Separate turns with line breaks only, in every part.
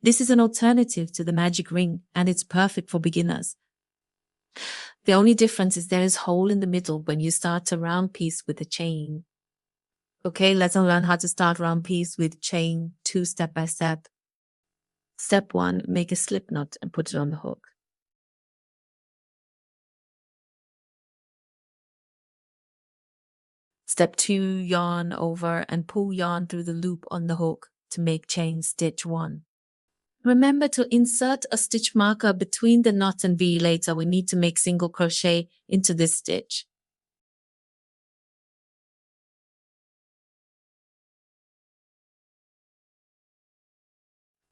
This is an alternative to the magic ring, and it's perfect for beginners. The only difference is there is a hole in the middle when you start a round piece with a chain. Okay, let's learn how to start round piece with chain 2 step by step. Step 1, make a slip knot and put it on the hook. Step 2, yarn over and pull yarn through the loop on the hook to make chain stitch 1. Remember to insert a stitch marker between the knot and V later. We need to make single crochet into this stitch.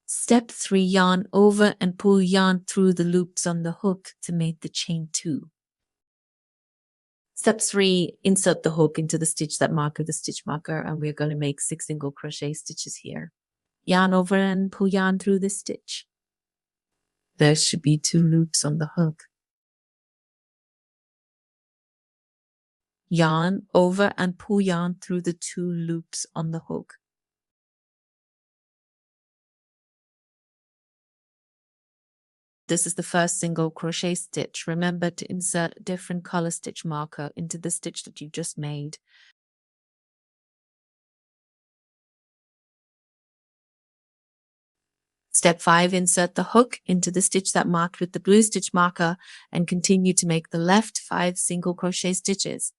Step 3, yarn over and pull yarn through the loops on the hook to make the chain 2. Step 3, insert the hook into the stitch that marks the stitch marker, and we're going to make 6 single crochet stitches here. Yarn over and pull yarn through the stitch. There should be 2 loops on the hook. Yarn over and pull yarn through the 2 loops on the hook. This is the first single crochet stitch. Remember to insert a different color stitch marker into the stitch that you just made. Step 5, insert the hook into the stitch that marked with the blue stitch marker and continue to make the left 5 single crochet stitches.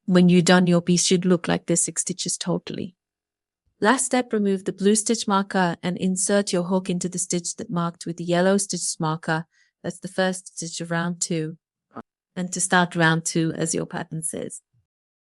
When you're done, your piece should look like this 6 stitches totally. Last step, remove the blue stitch marker and insert your hook into the stitch that marked with the yellow stitch marker. That's the first stitch of round 2. And to start round 2 as your pattern says.